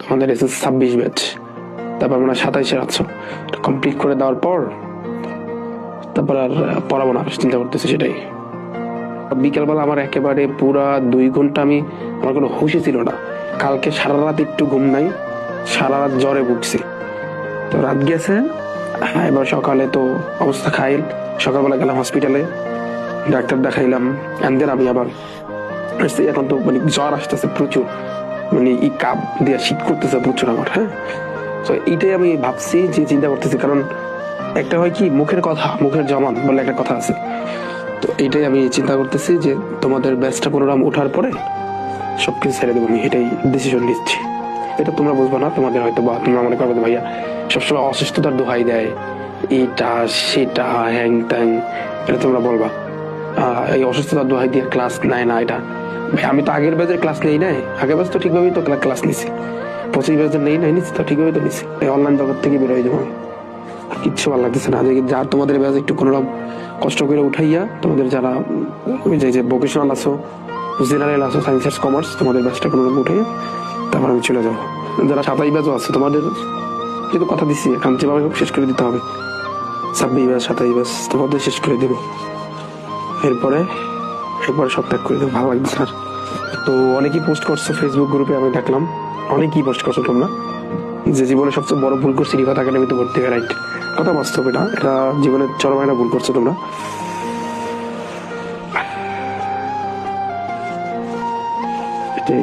আমাদের SS 26 batch, তারপর আমরা 27-এ আছো কমপ্লিট করে দেওয়ার পর তারপর আর পড়াবো না, চিন্তা করতেছি সেটাই। বিকেলবেলা আমার একেবারে পুরা 2 ঘন্টা আমার কোনো হুঁশই ছিল না। কালকে সারা রাত একটু ঘুম নাই, সারা রাত জ্বরে ভুগছি। তো রাত গেছে, এবার সকালে তো অবস্থা খাইল। সকালবেলা গেলাম হসপিটালে, ডাক্তার দেখাইলাম। দেন আমি আবার এখন তো জ্বর আসতেছে প্রচুর, এই কাপ দিয়ে শীত করতেছে প্রচুর আমার। হ্যাঁ, তো এইটাই আমি ভাবছি, যে চিন্তা করতেছি, কারণ একটা হয় কি, মুখের কথা মুখের জমান বলে একটা কথা আছে। তো এইটাই আমি চিন্তা করতেছি যে তোমাদের ব্যাচটা পুনরাম ওঠার পরে সবকিছু ছেড়ে দেবো, আমি এটাই ডিসিশন নিচ্ছি। এটা তোমরা বুঝবো না, তোমাদের হয়তো বা তোমরা মনে করবে ভাইয়া সবসময় অসুস্থতার দোহাই দেয়, এইটা সেটা হ্যাং ত্যাং, এটা তোমরা বলবা এই অসুস্থতার দোহাই দিয়ে ক্লাস নেয় না। এটা ভাই, আমি তো আগের ব্যাচের ক্লাস নেই নাই, আগের ব্যাচ তো ঠিকভাবেই তো ক্লাস নিছি, 25 ব্যাচের নেই নাই নিচ্ছি তো ঠিকভাবেই তো নিছি। এই অনলাইন জগৎ থেকে বেরোয় যাবো, কিচ্ছু ভালো লাগতেছে না। যা তোমাদের ব্যাচ একটু কোনোরকম কষ্ট করে উঠাইয়া, তোমাদের যারা যে ভোকেশনাল আছো, জেনারেল আছো, সায়েন্স আর্টস কমার্স, তোমাদের ব্যাচটা কোনোরকম উঠাইয়া তারপর আমি চলে যাবো। যারা 27 ব্যাচও আছে, তোমাদের যেহেতু কথা দিচ্ছি, এখন যেভাবে হোক শেষ করে দিতে হবে। 26 ব্যাচ 27 ব্যাচ তোমাদের শেষ করে দেবো, এরপরে সব ত্যাগ করে দেবো। ভালো লাগবে স্যার। তো অনেকেই পোস্ট করছো ফেসবুক গ্রুপে, আমি দেখলাম অনেকেই পোস্ট করছো তোমরা যে জীবনে সবচেয়ে বড় ভুল করছি রিফাত একাডেমিতে ভর্তি হয়ে। রাইট, কথা বাস্তব, এটা জীবনের চরম একটা ভুল করছো তোমরা। এটাই